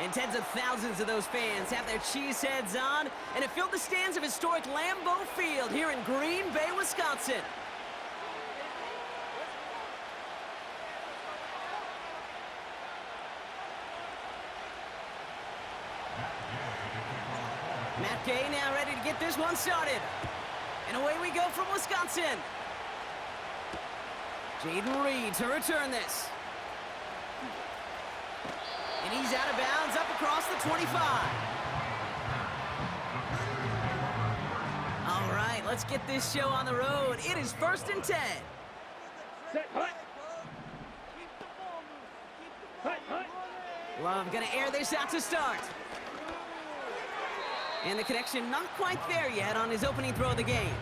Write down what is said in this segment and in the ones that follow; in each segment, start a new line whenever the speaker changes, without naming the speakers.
And tens of thousands of those fans have their cheese heads on, and it filled the stands of historic Lambeau Field here in Green Bay, Wisconsin. Matt Gay now ready to get this one started. And away we go from Wisconsin. Jaden Reed to return this. And he's out of bounds up across the 25. All right, let's get this show on the road. It is 1st and 10.
Set, hut. Hut, hut.
Love gonna air this out to start. And the connection not quite there yet on his opening throw of the game.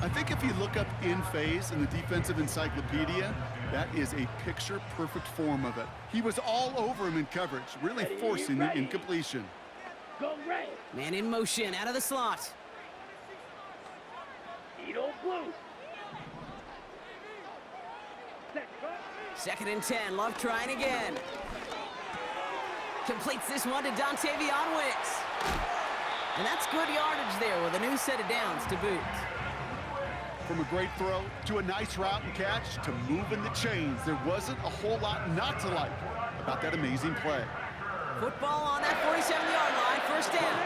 I think if you look up in phase in the defensive encyclopedia, that is a picture-perfect form of it. He was all over him in coverage, really forcing the incompletion.
Go Ray.
Man in motion, out of the slot.
Edo Blue.
Second and 10, Love trying again. Completes this one to Dontavion Wicks. And that's good yardage there with a new set of downs to boot.
From a great throw to a nice route and catch to moving the chains, there wasn't a whole lot not to like about that amazing play.
Football on that 47-yard line, first down.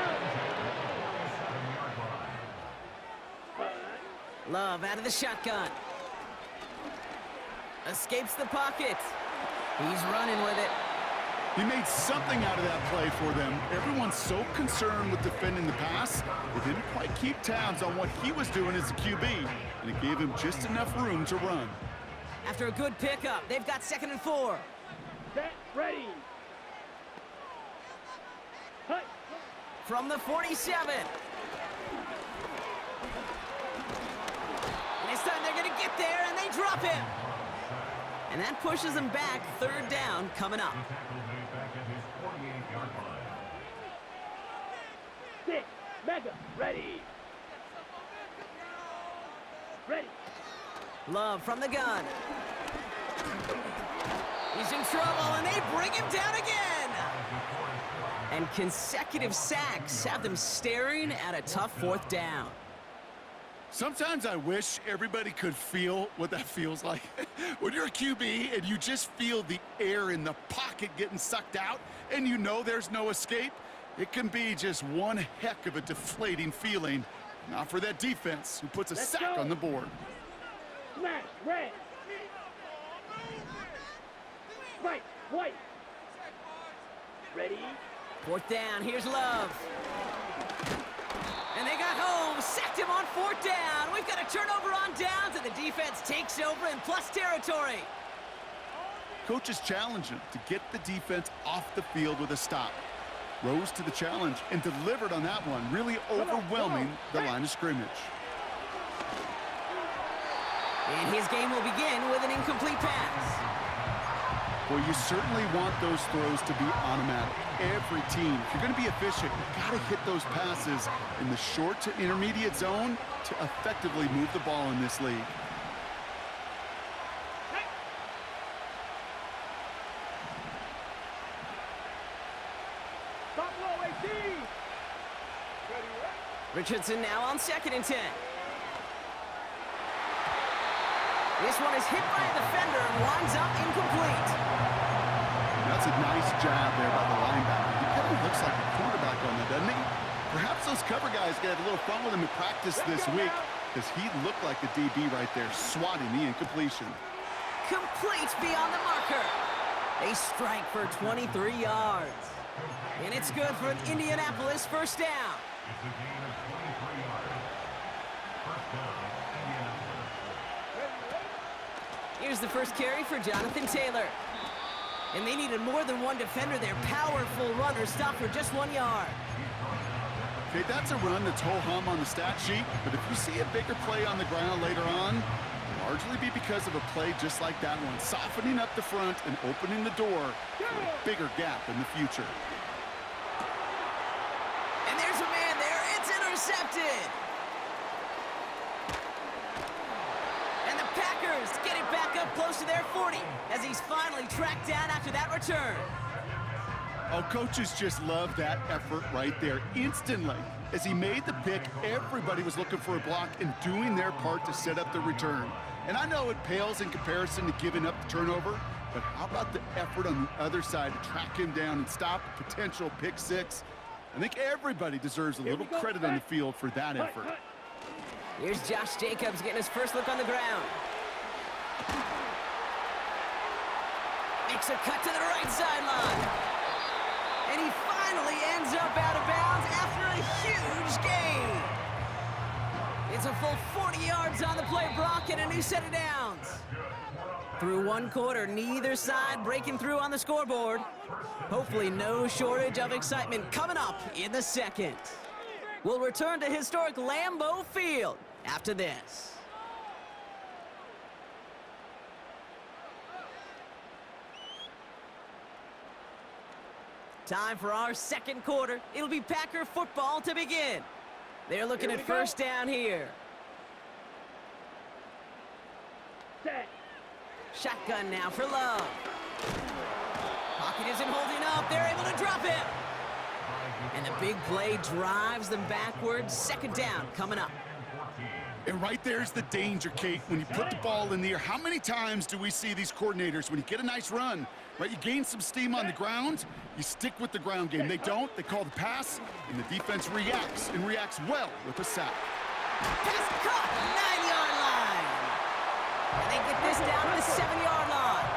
Love out of the shotgun. Escapes the pocket. He's running with it.
He made something out of that play for them. Everyone's so concerned with defending the pass, they didn't quite keep tabs on what he was doing as a QB, and it gave him just enough room to run.
After a good pickup, they've got 2nd and 4.
Set, ready. Hut.
From the 47. And this time they're going to get there, and they drop him. And that pushes them back. 3rd down coming up.
Six, Mega, ready. Ready.
Love from the gun. He's in trouble, and they bring him down again. And consecutive sacks have them staring at a tough 4th down.
Sometimes I wish everybody could feel what that feels like. When you're a QB and you just feel the air in the pocket getting sucked out and you know there's no escape, it can be just one heck of a deflating feeling. Not for that defense who puts a sack on the board.
Smash, red. Right, white. Ready.
4th down, here's Love. And they got home, sacked him on 4th down. We've got a turnover on downs, and the defense takes over in plus territory.
Coaches challenged him to get the defense off the field with a stop. Rose to the challenge and delivered on that one, really overwhelming the line of scrimmage.
And his game will begin with an incomplete pass.
Well, you certainly want those throws to be automatic. Every team, if you're going to be efficient, you've got to hit those passes in the short to intermediate zone to effectively move the ball in this league.
Richardson now on 2nd and 10. This one is hit by a defender and winds up incomplete.
That's a nice job there by the linebacker. He kind of looks like a quarterback on that, doesn't he? Perhaps those cover guys get a little fun with him in practice this week because he looked like a DB right there, swatting the incompletion.
Complete beyond the marker. A strike for 23 yards. And it's good for an Indianapolis 1st down. Here's the first carry for Jonathan Taylor. And they needed more than one defender there. Powerful runner stopped for just 1 yard.
Okay, that's a run that's ho-hum on the stat sheet, but if you see a bigger play on the ground later on, it'll largely be because of a play just like that one, softening up the front and opening the door for a bigger gap in the future.
And there's a man there. It's intercepted. And the Packers get it back up close to their 40 as he's finally tracked down after that return.
Oh, coaches just love that effort right there. Instantly, as he made the pick, everybody was looking for a block and doing their part to set up the return. And I know it pales in comparison to giving up the turnover, but how about the effort on the other side to track him down and stop a potential pick six? I think everybody deserves a little credit on the field for that effort.
Here's Josh Jacobs getting his first look on the ground. Makes a cut to the right sideline. And he finally ends up out of bounds after a huge gain. It's a full 40 yards on the play, Brock, and a new set of downs. Through one quarter, neither side breaking through on the scoreboard. Hopefully no shortage of excitement coming up in the second. We'll return to historic Lambeau Field after this. Time for our second quarter. It'll be Packer football to begin. They're looking at first down here.
Set.
Shotgun now for Love. Pocket isn't holding up. They're able to drop him. And the big play drives them backwards. Second down coming up.
And right there's the danger, Kate, when you put the ball in the air. How many times do we see these coordinators, when you get a nice run, right, you gain some steam on the ground, you stick with the ground game. They don't. They call the pass, and the defense reacts, and reacts well with a sack.
Pass caught, 9-yard line. And they get this down to the 7-yard line.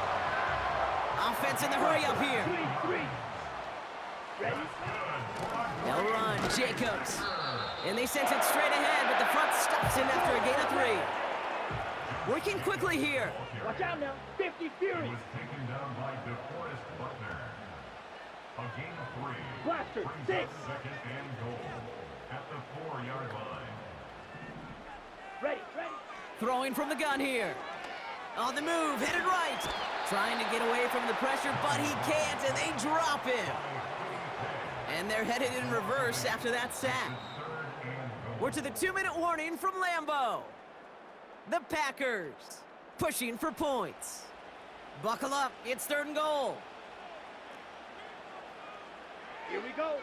Offense in the hurry up here.
Three. Ready?
They'll run, Jacobs. And they sent it straight ahead, but the front stops him after a gain of 3. Working quickly here.
Watch out now. 50 Fury.
Taken down by DeForest Buckner. A gain of 3.
Blaster,
Brings
6.
up second and goal at the 4-yard line.
Ready.
Throwing from the gun here. On the move, headed right. Trying to get away from the pressure, but he can't, and they drop him. And they're headed in reverse after that sack. We're to the 2-minute warning from Lambeau. The Packers pushing for points. Buckle up, it's 3rd and goal.
Here we go.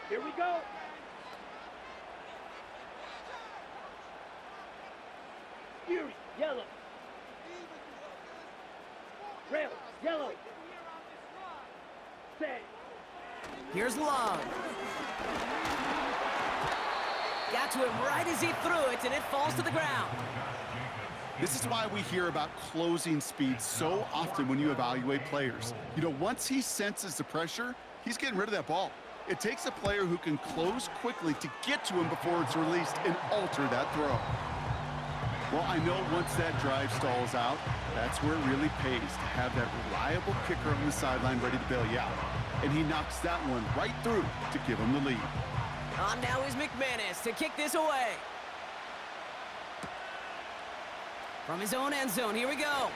Fury, yellow. Rail, yellow. Set.
Here's Love. Got to him right as he threw it, and it falls to the ground.
This is why we hear about closing speed so often when you evaluate players. You know, once he senses the pressure, he's getting rid of that ball. It takes a player who can close quickly to get to him before it's released and alter that throw. Well, I know once that drive stalls out, that's where it really pays to have that reliable kicker on the sideline ready to bail you out. And he knocks that one right through to give him the lead.
On now is McManus to kick this away. From his own end zone, here we go.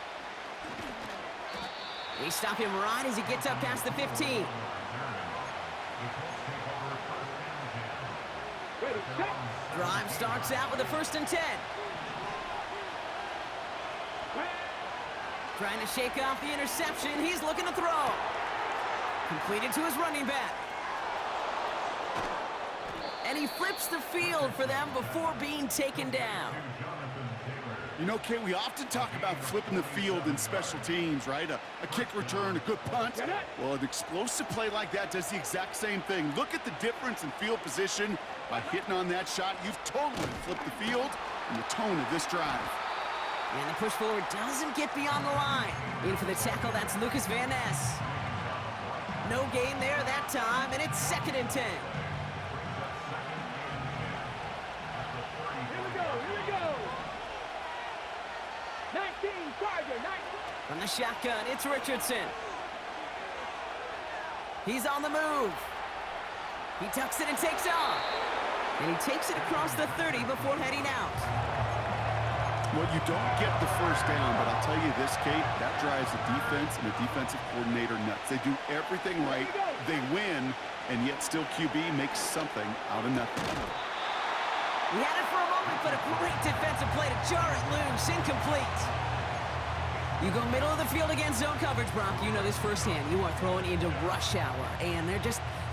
They stop him right as he gets up past the 15.
Ready, set.
Drive starts out with a 1st and 10. Trying to shake off the interception. He's looking to throw. Completed to his running back. And he flips the field for them before being taken down.
You know, Kate, we often talk about flipping the field in special teams, right? A kick return, a good punt. Well, an explosive play like that does the exact same thing. Look at the difference in field position. By hitting on that shot, you've totally flipped the field and the tone of this drive.
And the push forward doesn't get beyond the line. In for the tackle, that's Lucas Van Ness. No gain there that time, and it's 2nd and 10.
Here we go. 19, Charger, 19.
From the shotgun, it's Richardson. He's on the move. He tucks it and takes off. And he takes it across the 30 before heading out.
Well, you don't get the first down, but I'll tell you this, Kate, that drives the defense and the defensive coordinator nuts. They do everything right, they win, and yet still QB makes something out of nothing.
He had it for a moment, but a great defensive play to jar it loose. Incomplete. You go middle of the field against zone coverage, Brock. You know this firsthand. You are throwing into rush hour, and there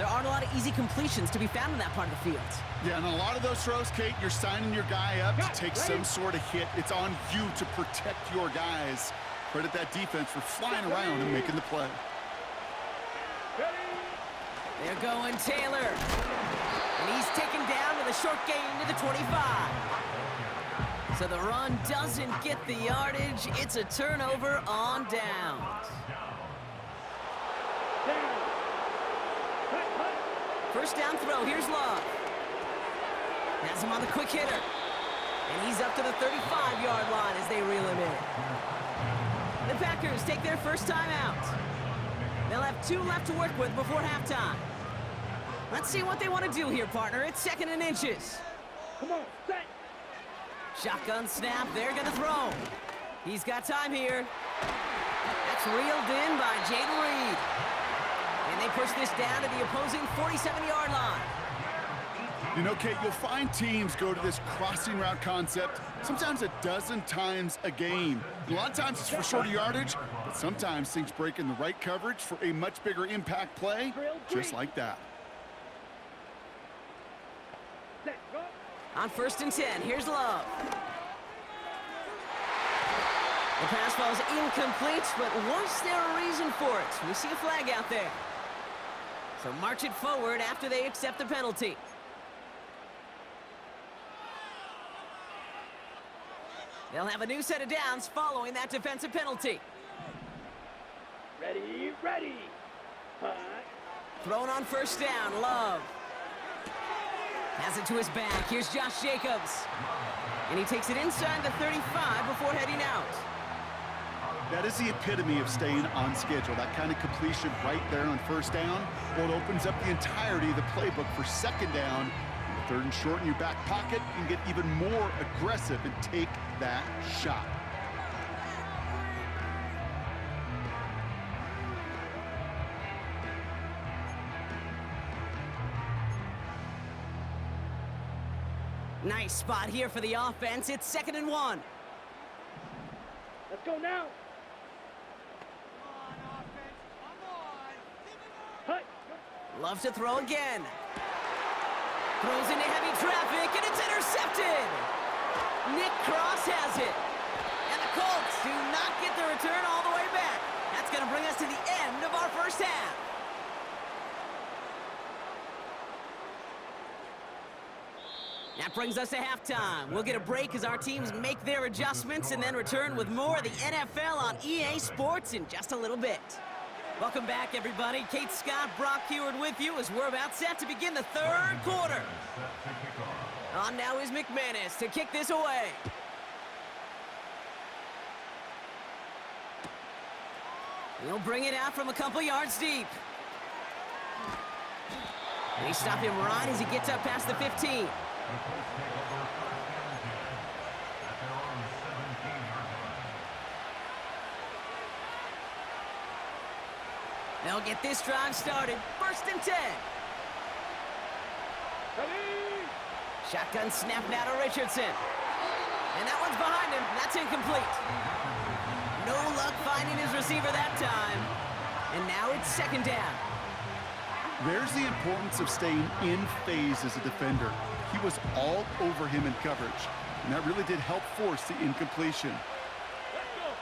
aren't a lot of easy completions to be found in that part of the field.
Yeah, and a lot of those throws, Kate, you're signing your guy up to take some sort of hit. It's on you to protect your guys. Credit that defense for flying around and making the play.
They're going Taylor. And he's taken down with a short gain to the 25. So the run doesn't get the yardage. It's a turnover on downs. First down throw. Here's Love. Has him on the quick hitter. And he's up to the 35-yard line as they reel him in. The Packers take their first time out. They'll have 2 left to work with before halftime. Let's see what they want to do here, partner. It's 2nd and inches.
Come on, set.
Shotgun snap. They're going to throw. He's got time here. That's reeled in by Jaden Reed. And they push this down to the opposing 47-yard line.
You know, Kate, you'll find teams go to this crossing route concept sometimes a dozen times a game. A lot of times it's for shorter yardage, but sometimes things break in the right coverage for a much bigger impact play, just like that.
Set, go.
On 1st and 10, here's Love. The pass falls incomplete, but was there a reason for it? We see a flag out there. So march it forward after they accept the penalty. They'll have a new set of downs following that defensive penalty.
Ready, ready. Hut.
Thrown on 1st down, Love. Has it to his back. Here's Josh Jacobs. And he takes it inside the 35 before heading out.
That is the epitome of staying on schedule. That kind of completion right there on 1st down. Well, it opens up the entirety of the playbook for 2nd down. 3rd and short in your back pocket, you can get even more aggressive and take that shot.
Nice spot here for the offense. It's 2nd and 1.
Let's go now. Hut.
Love to throw again. Throws into heavy traffic, and it's intercepted. Nick Cross has it. And the Colts do not get the return all the way back. That's going to bring us to the end of our first half. That brings us to halftime. We'll get a break as our teams make their adjustments and then return with more of the NFL on EA Sports in just a little bit. Welcome back, everybody. Kate Scott, Brock Heward with you as we're about set to begin the 3rd quarter. On now is McManus to kick this away. He'll bring it out from a couple yards deep. They stop him right as he gets up past the 15. They'll get this drive started. 1st and 10.
Ready.
Shotgun snap now to Richardson. And that one's behind him. That's incomplete. No luck finding his receiver that time. And now it's 2nd down.
There's the importance of staying in phase as a defender. He was all over him in coverage, and that really did help force the incompletion.
Let's go.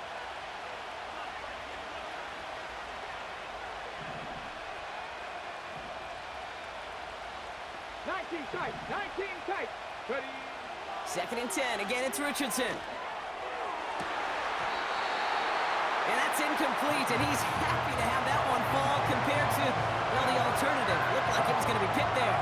Tight. 19 tight. Ready.
2nd and 10. Again, it's Richardson. And that's incomplete, and he's happy to have that one fall compared to, well, the alternative. Looked like it was going to be picked there.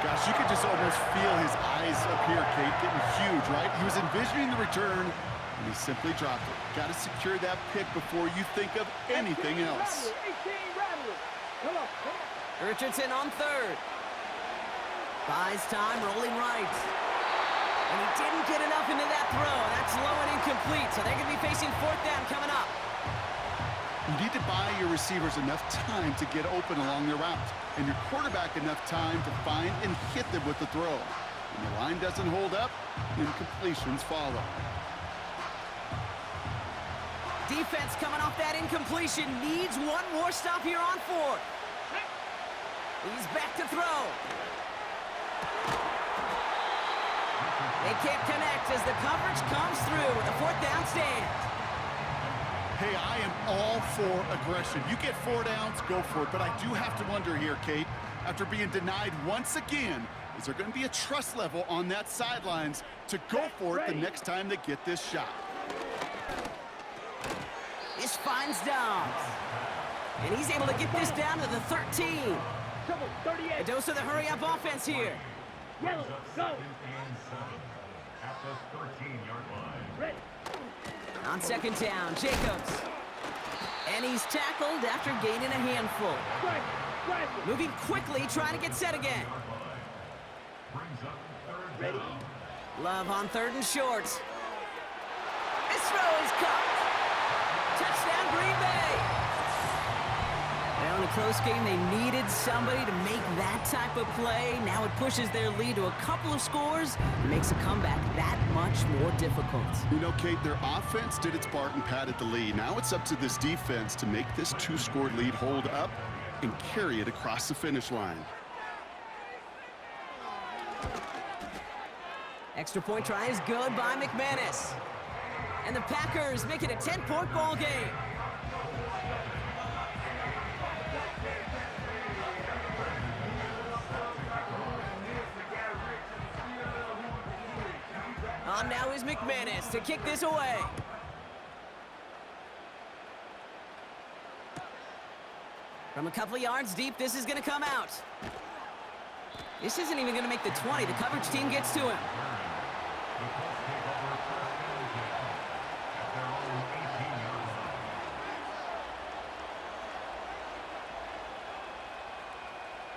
Gosh, you could just almost feel his eyes up here, Kate, getting huge, right? He was envisioning the return, and he simply dropped it. Got to secure that pick before you think of anything else.
18 rattlers. Come on.
Richardson on 3rd. Buys time, rolling right. And he didn't get enough into that throw. That's low and incomplete, so they're going to be facing 4th down coming up.
You need to buy your receivers enough time to get open along their route, and your quarterback enough time to find and hit them with the throw. When the line doesn't hold up, incompletions follow.
Defense coming off that incompletion needs one more stop here on 4th. He's back to throw. They can't connect as the coverage comes through with a 4th down stand.
Hey, I am all for aggression. You get 4 downs, go for it. But I do have to wonder here, Kate, after being denied once again, is there going to be a trust level on that sidelines to go for it the next time they get this shot?
This finds Dobbs. And he's able to get this down to the 13.
Trouble, 38.
A dose of the hurry-up offense here.
Yellow, go.
Second and 7 at the 13-yard line.
Ready.
On 2nd down, Jacobs. And he's tackled after gaining a handful.
Strike, strike.
Moving quickly, trying to get set again.
Brings up 3rd
Ready.
down.
Love on 3rd and short. This throw is caught. Touchdown, Green Bay. Well, in a close game, they needed somebody to make that type of play. Now it pushes their lead to a couple of scores and makes a comeback that much more difficult.
You know, Kate, their offense did its part and padded the lead. Now it's up to this defense to make this 2-score lead hold up and carry it across the finish line.
Extra point try is good by McManus. And the Packers make it a 10-point ball game. On now is McManus to kick this away. From a couple of yards deep, this is going to come out. This isn't even going to make the 20. The coverage team gets to him.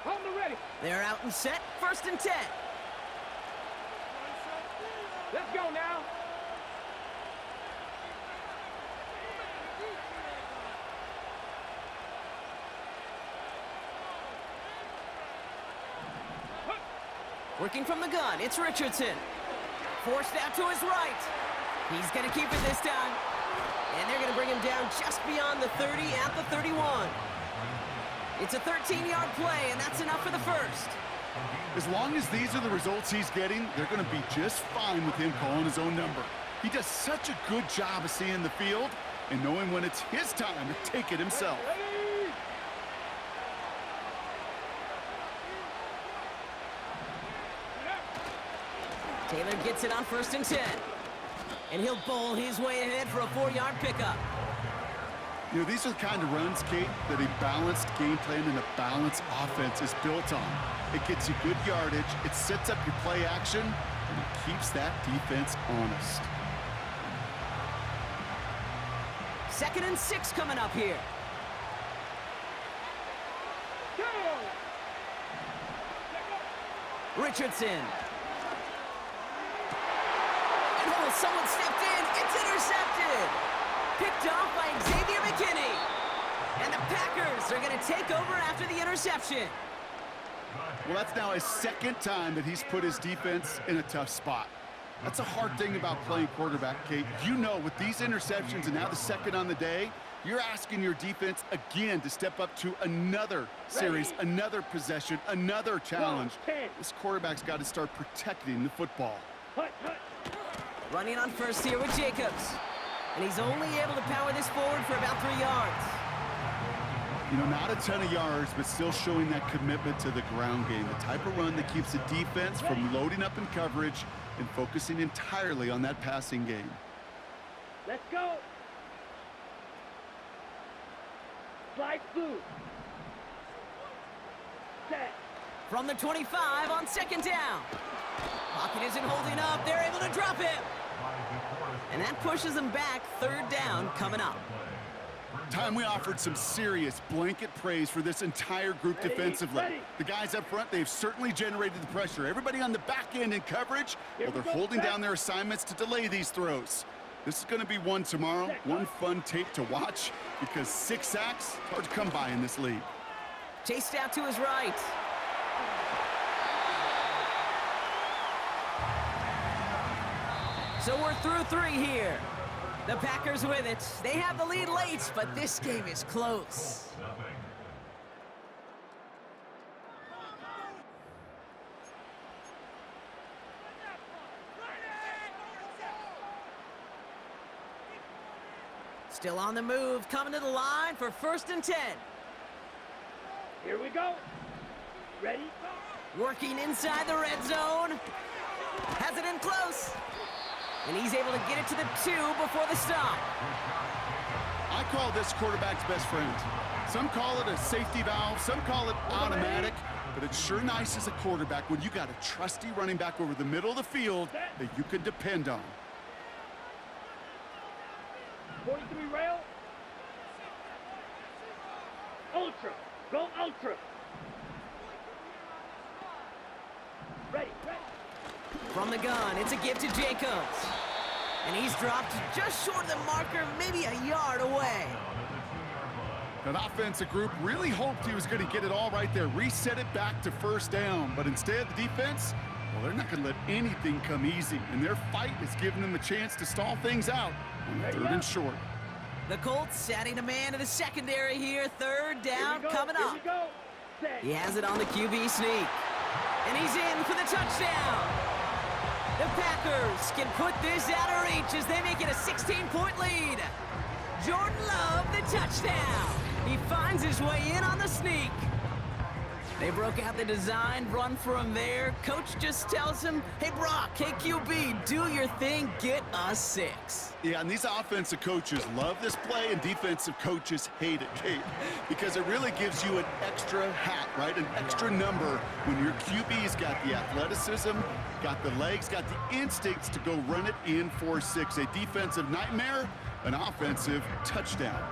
On the ready.
They're out and set. 1st and 10.
Let's go now.
Working from the gun, it's Richardson. Forced out to his right. He's going to keep it this time. And they're going to bring him down just beyond the 30 at the 31. It's a 13-yard play, and that's enough for the 1st.
As long as these are the results he's getting, they're going to be just fine with him calling his own number. He does such a good job of seeing the field and knowing when it's his time to take it himself.
Ready.
Taylor gets it on 1st and 10. And he'll bowl his way ahead for a 4-yard pickup.
You know, these are the kind of runs, Kate, that a balanced game plan and a balanced offense is built on. It gets you good yardage, it sets up your play action, and it keeps that defense honest.
2nd and 6 coming up here.
Go.
Richardson. And oh, someone stepped in. It's intercepted. Picked off by Xavier McKinney. And the Packers are going to take over after the interception.
Well, that's now his 2nd time that he's put his defense in a tough spot. That's a hard thing about playing quarterback, Kate. You know, with these interceptions and now the 2nd on the day, you're asking your defense again to step up to another series, another possession, another challenge. This quarterback's got to start protecting the football.
Hut, hut.
Running on 1st here with Jacobs. And he's only able to power this forward for about 3 yards.
You know, not a ton of yards, but still showing that commitment to the ground game. The type of run that keeps the defense from loading up in coverage and focusing entirely on that passing game.
Let's go. Slide through. Set.
From the 25 on 2nd down. Pocket isn't holding up. They're able to drop him. And that pushes them back. 3rd down coming up.
Time we offered some serious blanket praise for this entire group defensively. The guys up front, they've certainly generated the pressure. Everybody on the back end in coverage, well, they're holding down their assignments to delay these throws. This is going to be one tomorrow, one fun tape to watch, because 6 sacks, hard to come by in this league.
Chased out to his right. So we're through 3 here. The Packers with it. They have the lead late, but this game is close.
Nothing.
Still on the move, coming to the line for 1st and 10.
Here we go. Ready?
Working inside the red zone. Has it in close. And he's able to get it to the 2 before the stop.
I call this quarterback's best friend. Some call it a safety valve, some call it automatic, but it's sure nice as a quarterback when you got a trusty running back over the middle of the field that you can depend on.
43 rail. Ultra. Go ultra. Ready.
From the gun, it's a give to Jacobs. And he's dropped just short of the marker, maybe a yard away.
That offensive group really hoped he was going to get it all right there, reset it back to 1st down. But instead, the defense, well, they're not going to let anything come easy. And their fight is giving them a chance to stall things out on 3rd and short.
The Colts adding a man to the secondary here. 3rd down coming up.
Here we go. Set.
He has it on the QB sneak. And he's in for the touchdown. The Packers can put this out of reach as they make it a 16-point lead. Jordan Love, the touchdown. He finds his way in on the sneak. They broke out the design run for him there. Coach just tells him, hey, Brock, hey, QB, do your thing, get us 6.
Yeah, and these offensive coaches love this play, and defensive coaches hate it, Kate, because it really gives you an extra hat, right? An extra number when your QB's got the athleticism, got the legs, got the instincts to go run it in for 6. A defensive nightmare, an offensive touchdown.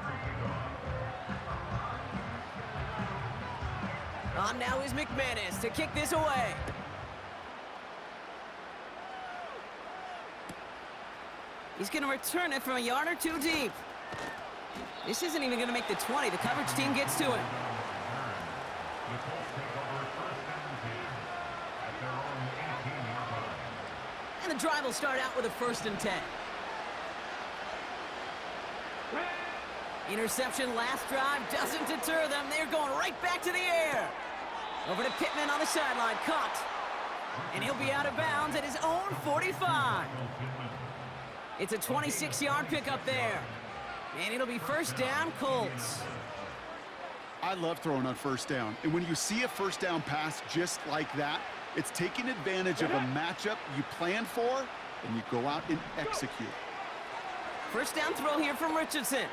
On now is McManus to kick this away. He's going to return it from a yard or 2 deep. This isn't even going to make the 20. The coverage team gets to it. And the drive will start out with a 1st and 10. Interception last drive doesn't deter them. They're going right back to the air. Over to Pittman on the sideline, caught. And he'll be out of bounds at his own 45. It's a 26-yard pickup there. And it'll be 1st down, Colts.
I love throwing on 1st down. And when you see a 1st down pass just like that, it's taking advantage of a matchup you planned for, and you go out and execute.
1st down throw here from Richardson.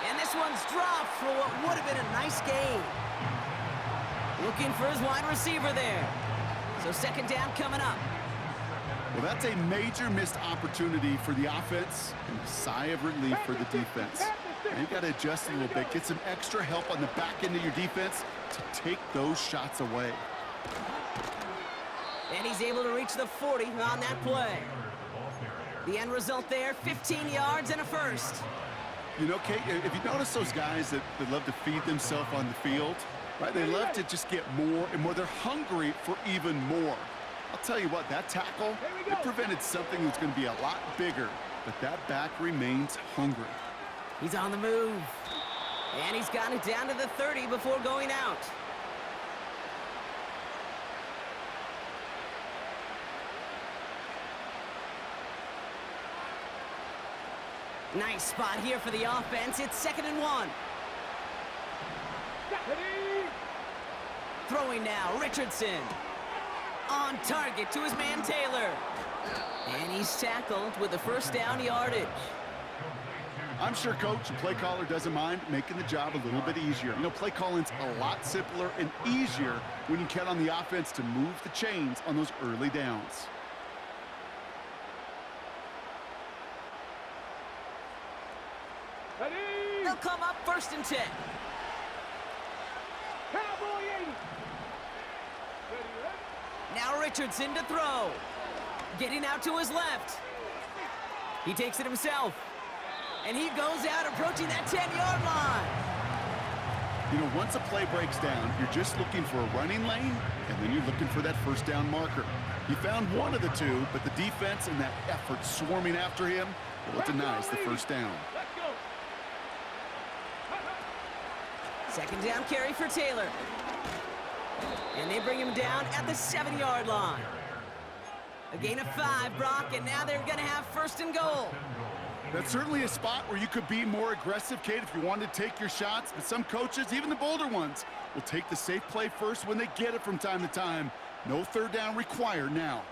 And this one's dropped for what would have been a nice gain. Looking for his wide receiver there. So 2nd down coming up.
Well, that's a major missed opportunity for the offense and a sigh of relief for the defense. Now you got to adjust a little bit, get some extra help on the back end of your defense to take those shots away.
And he's able to reach the 40 on that play. The end result there, 15 yards and a 1st.
You know, Kate, if you notice those guys that love to feed themselves on the field, right? They love to just get more and more. They're hungry for even more. I'll tell you what, that tackle, it prevented something that's going to be a lot bigger, but that back remains hungry.
He's on the move. And he's got it down to the 30 before going out. Nice spot here for the offense. It's 2nd and 1. Throwing now, Richardson. On target to his man Taylor. And he's tackled with the 1st down yardage.
I'm sure coach and play caller doesn't mind making the job a little bit easier. You know, play calling's a lot simpler and easier when you count on the offense to move the chains on those early downs.
They'll come up 1st and 10.
Cowboy 80.
Now Richardson to throw. Getting out to his left. He takes it himself. And he goes out approaching that 10-yard line.
You know, once a play breaks down, you're just looking for a running lane, and then you're looking for that first down marker. He found one of the two, but the defense and that effort swarming after him, well, it denies the first down.
Let's go.
Second down carry for Taylor. And they bring him down at the 7-yard line. A gain of 5, Brock, and now they're going to have first and goal.
That's certainly a spot where you could be more aggressive, Kate, if you wanted to take your shots. But some coaches, even the bolder ones, will take the safe play first when they get it from time to time. No third down required now.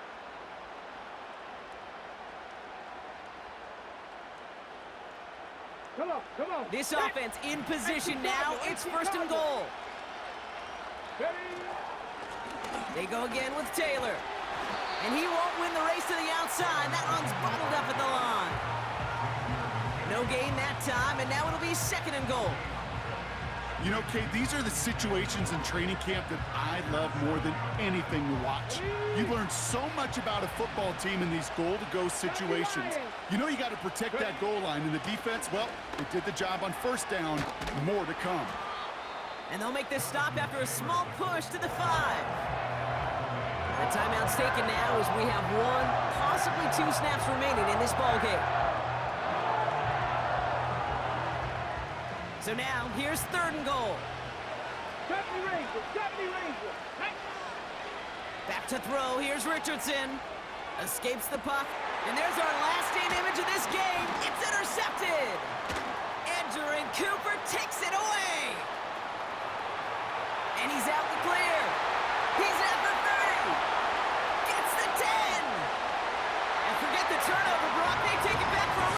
Come on, come on.
This offense in position now. It's first and goal.
Ready?
They go again with Taylor. And he won't win the race to the outside. That one's bottled up at the line. No gain that time, and now it'll be second and goal.
You know, Kate, these are the situations in training camp that I love more than anything to watch. You learn so much about a football team in these goal-to-go situations. You know you got to protect that goal line, and the defense, well, they did the job on first down. More to come.
And they'll make this stop after a small push to the 5. The timeout's taken now as we have 1, possibly 2 snaps remaining in this ball game. So now, here's third and goal.
Got me Ranger, got me Ranger.
Back to throw, here's Richardson. Escapes the puck, and there's our last-stand image of this game. It's intercepted. Edger and Cooper takes it away. And he's out the clear. He's at the 30. Gets the 10. And forget the turnover,